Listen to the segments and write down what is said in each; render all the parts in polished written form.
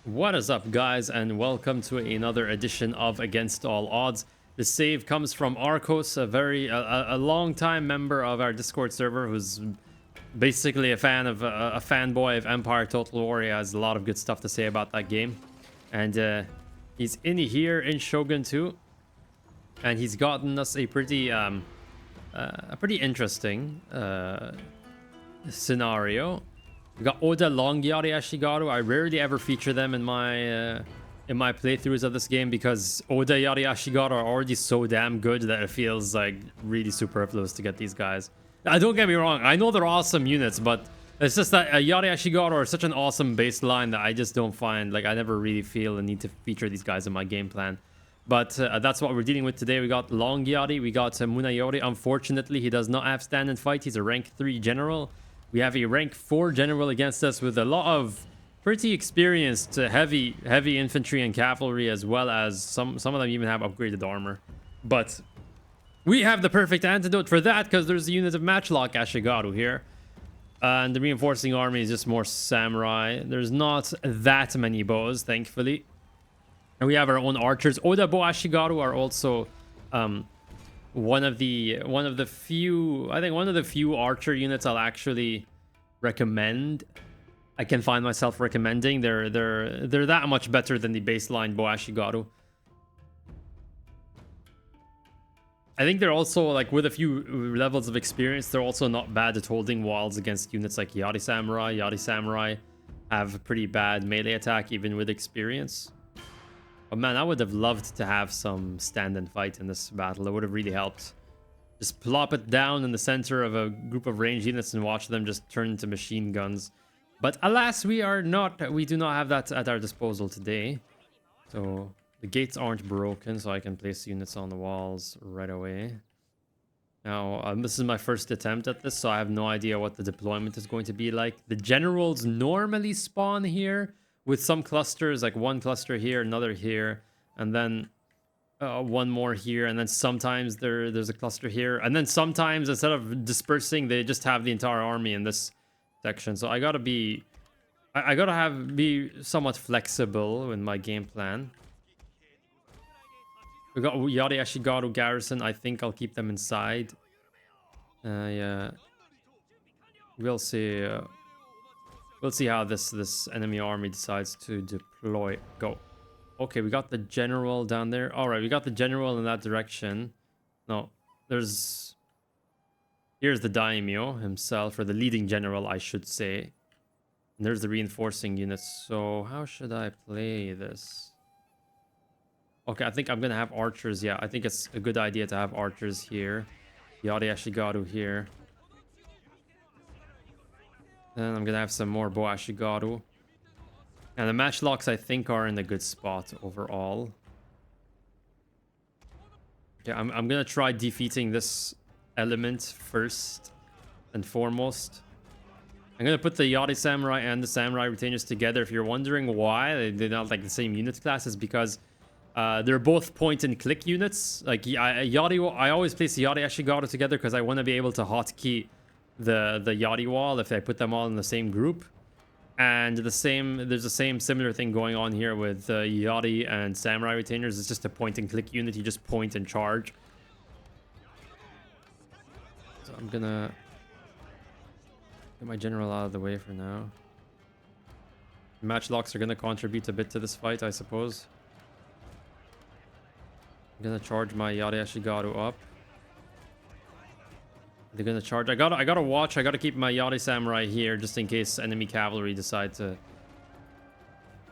What is up, guys, and welcome to another edition of Against All Odds. The save comes from Arcos, a long-time member of our Discord server, who's basically a fanboy of Empire Total War. He has a lot of good stuff to say about that game, and he's in here in Shogun 2, and he's gotten us a pretty interesting scenario. We got Oda Long Yari Ashigaru. I rarely ever feature them in my playthroughs of this game because Oda Yari Ashigaru are already so damn good that it feels like really superfluous to get these guys. Don't get me wrong, I know they're awesome units, but it's just that Yari Ashigaru are such an awesome baseline that I just don't find, like, I never really feel the need to feature these guys in my game plan. But that's what we're dealing with today. We got Long Yari, we got Munayori. Unfortunately, he does not have stand and fight. He's a rank 3 general. We have a rank 4 general against us with a lot of pretty experienced heavy infantry and cavalry, as well as some of them even have upgraded armor. But we have the perfect antidote for that because there's a unit of Matchlock Ashigaru here. And the reinforcing army is just more samurai. There's not that many bows, thankfully. And we have our own archers. Oda Bo Ashigaru are also one of the few archer units I'll actually recommend. I can find myself recommending. They're that much better than the baseline Bo Ashigaru. I think they're also, like, with a few levels of experience, they're also not bad at holding walls against units like Yari Samurai. Yari Samurai have a pretty bad melee attack even with experience. But man, I would have loved to have some stand and fight in this battle. It would have really helped. Just plop it down in the center of a group of ranged units and watch them just turn into machine guns. But alas, we do not have that at our disposal today. So the gates aren't broken, so I can place units on the walls right away. Now, this is my first attempt at this, so I have no idea what the deployment is going to be like. The generals normally spawn here with some clusters, like one cluster here, another here, and then one more here, and then sometimes there's a cluster here, and then sometimes instead of dispersing, they just have the entire army in this section. So I gotta be somewhat flexible in my game plan. We got Yari Ashigaru garrison. I think I'll keep them inside. Yeah, we'll see. We'll see how this enemy army decides to deploy. Go. Okay, we got the general down there. All right, we got the general in that direction. No, here's the daimyo himself, or the leading general, I should say. And there's the reinforcing units. So how should I play this? Okay, I think I'm gonna have archers. Yeah, I think it's a good idea to have archers here. Yari Ashigaru here. Then I'm gonna have some more Bo Ashigaru. And the matchlocks, I think, are in a good spot overall. Okay, I'm gonna try defeating this element first and foremost. I'm gonna put the Yari Samurai and the Samurai Retainers together. If you're wondering why they're not like the same unit classes, because they're both point-and-click units. Like Yari, I always place the Yari Ashigaru together because I want to be able to hotkey the Yari wall if I put them all in the same group. And there's the same similar thing going on here with Yari and Samurai Retainers. It's just a point-and-click unit. You just point and charge. So I'm gonna get my general out of the way for now. Matchlocks are gonna contribute a bit to this fight, I suppose. I'm gonna charge my Yari Ashigaru up. They're gonna charge. I gotta watch. I gotta keep my Yari Samurai here just in case enemy cavalry decide to.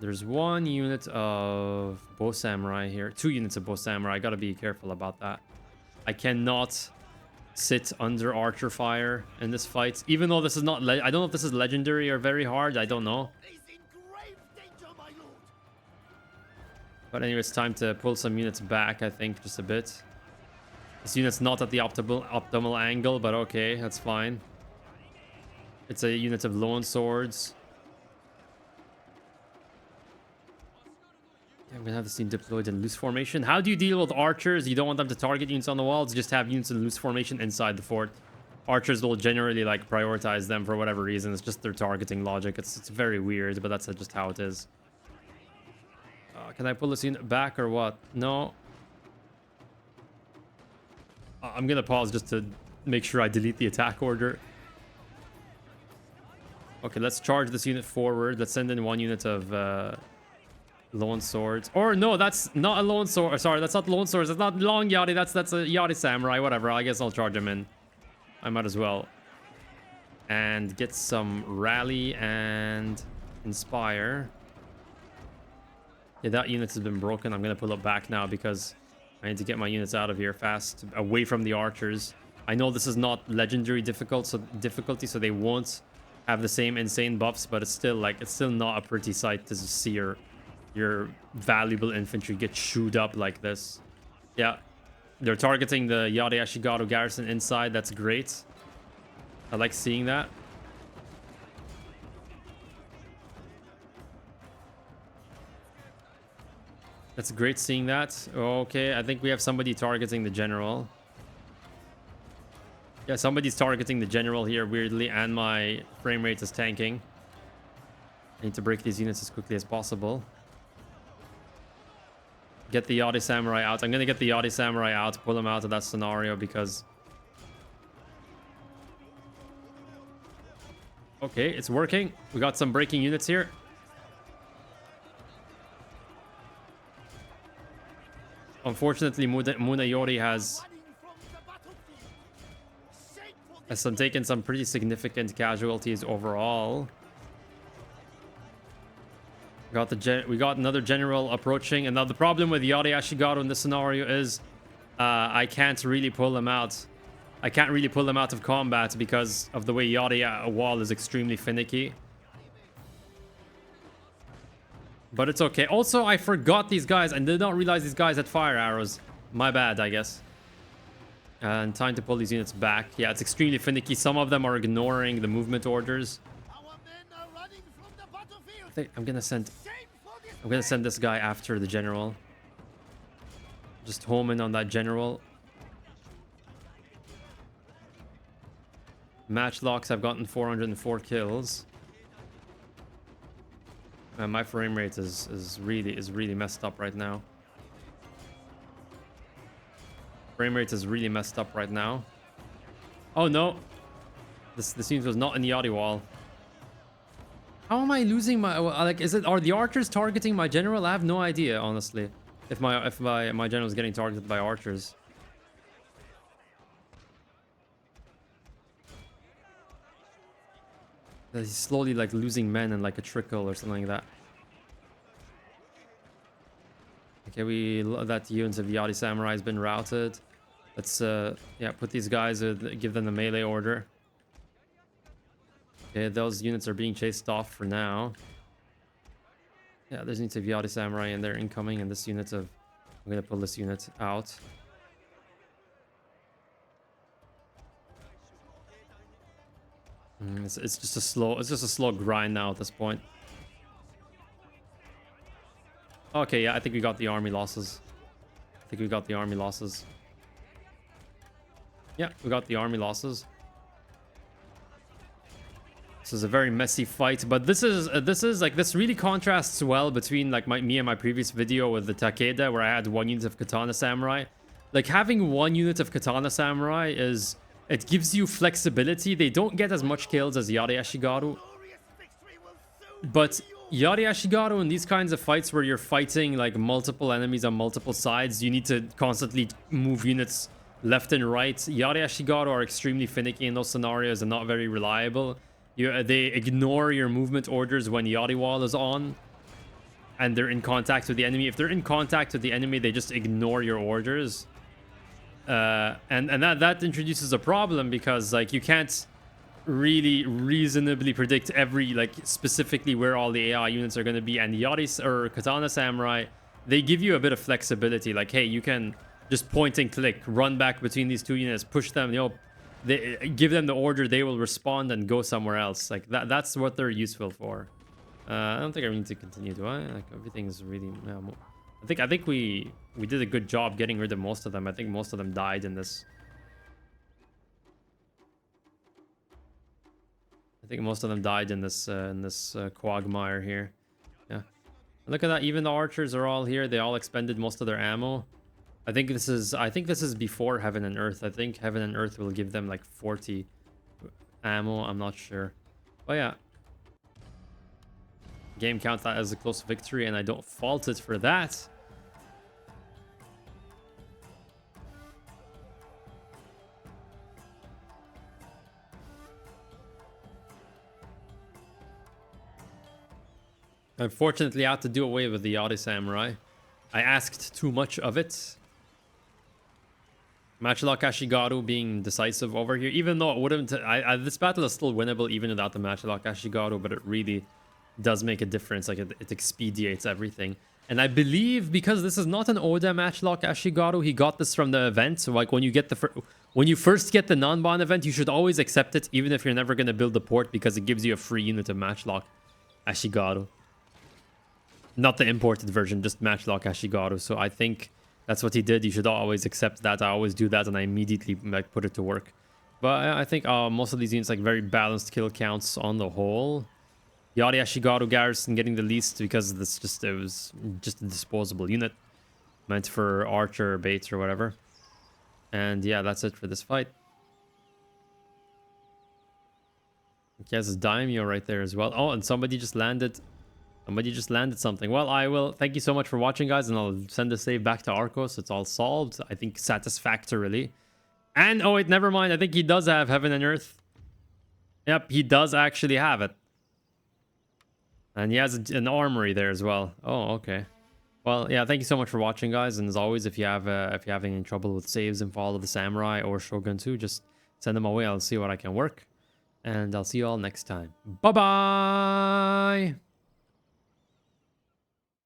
There's one unit of Bo Samurai here. 2 units of Bo Samurai. I gotta be careful about that. I cannot sit under archer fire in this fight. Even though this is not... I don't know if this is legendary or very hard. I don't know. But anyway, it's time to pull some units back, I think, just a bit. This unit's not at the optimal angle, but okay, that's fine. It's a unit of lone swords. I'm gonna have this team deployed in loose formation. How do you deal with archers? You don't want them to target units on the walls. Just have units in loose formation inside the fort. Archers will generally, like, prioritize them for whatever reason. It's just their targeting logic. It's very weird, but that's just how it is. Can I pull this unit back or what? No. I'm gonna pause just to make sure I delete the attack order. Okay, let's charge this unit forward. Let's send in 1 unit of lone swords. Or no, that's not a lone sword. Sorry, that's not lone swords. That's not long Yari. That's a Yari samurai. Whatever. I guess I'll charge him in. I might as well. And get some rally and inspire. Yeah, that unit has been broken. I'm gonna pull it back now because I need to get my units out of here fast, away from the archers. I know this is not legendary difficulty, so they won't have the same insane buffs, but it's still not a pretty sight to see your valuable infantry get chewed up like this. Yeah, they're targeting the Yari Ashigaru garrison inside. That's great. I like seeing that. That's great seeing that. Okay, I think we have somebody targeting the general. Yeah, somebody's targeting the general here, weirdly, and my frame rate is tanking. I need to break these units as quickly as possible. Get the Yari Samurai out. I'm gonna get the Yari Samurai out, pull him out of that scenario because... Okay, it's working. We got some breaking units here. Unfortunately, Munayori has taken some pretty significant casualties overall. We got another general approaching, and now the problem with Yari Ashigaru in this scenario is I can't really pull him out. I can't really pull him out of combat because of the way Yari wall is extremely finicky. But it's okay. Also, I forgot these guys and did not realize these guys had fire arrows. My bad, I guess. And time to pull these units back. Yeah, it's extremely finicky. Some of them are ignoring the movement orders. I think I'm gonna send this guy after the general. Just home in on that general. Matchlocks, I've gotten 404 kills. And my frame rate is really messed up right now. Frame rate is really messed up right now. Oh no, this unit was not in the Yari wall. How am I losing my like? Are the archers targeting my general? I have no idea, honestly. If my general is getting targeted by archers. He's slowly like losing men in like a trickle or something like that. Okay, that unit of Yari Samurai has been routed. Let's yeah, put these guys, give them the melee order. Okay, those units are being chased off for now. Yeah, there's units of Yari Samurai and they're incoming, and this unit of... I'm gonna pull this unit out. It's just a slow grind now at this point. Okay, yeah, I think we got the army losses. Yeah, we got the army losses. This is a very messy fight, but this really contrasts well between like me and my previous video with the Takeda, where I had 1 unit of Katana Samurai. Like, having 1 unit of Katana Samurai it gives you flexibility. They don't get as much kills as Yari Ashigaru, but Yari Ashigaru in these kinds of fights where you're fighting like multiple enemies on multiple sides, you need to constantly move units left and right. Yari Ashigaru are extremely finicky in those scenarios and not very reliable. They ignore your movement orders when Yari wall is on and they're in contact with the enemy. If they're in contact with the enemy, they just ignore your orders. And that introduces a problem because like you can't really reasonably predict specifically where all the AI units are going to be. And Yari or Katana Samurai, they give you a bit of flexibility. Like, hey, you can just point and click, run back between these 2 units, push them, they give them the order, they will respond and go somewhere else. Like that's what they're useful for. I don't think I need to continue, do I? Like, everything's really... I think we did a good job getting rid of most of them. I think most of them died in this. quagmire here. Yeah. Look at that. Even the archers are all here. They all expended most of their ammo. I think this is before Heaven and Earth. I think Heaven and Earth will give them like 40 ammo. I'm not sure. But yeah. Game counts that as a close victory, and I don't fault it for that. Unfortunately, I had to do away with the Yari Samurai. I asked too much of it. Matchlock Ashigaru being decisive over here, even though it wouldn't... this battle is still winnable even without the Matchlock Ashigaru, but it really does make a difference. Like, it expedites everything. And I believe because this is not an Oda Matchlock Ashigaru, he got this from the event. So, like, when you get when you first get the non-bond event, you should always accept it, even if you're never going to build the port, because it gives you a free unit of Matchlock Ashigaru. Not the imported version, just Matchlock Ashigaru. So I think that's what he did. You should always accept that. I always do that, and I immediately like put it to work. But I think most of these units like very balanced kill counts on the whole. Yari Ashigaru Garrison getting the least because it was just a disposable unit meant for archer baits or whatever. And yeah, that's it for this fight. He has his daimyo right there as well. Oh, and somebody just landed something. Well, I will thank you so much for watching, guys, and I'll send the save back to Arcos. It's all solved, I think, satisfactorily. And oh wait, never mind, I think he does have Heaven and Earth. Yep, he does actually have it. And he has an armory there as well. Oh, okay. Well, yeah, thank you so much for watching, guys, and as always, if you're having any trouble with saves in Fall of the Samurai or Shogun 2, just send them away. I'll see what I can work, and I'll see you all next time. Bye bye.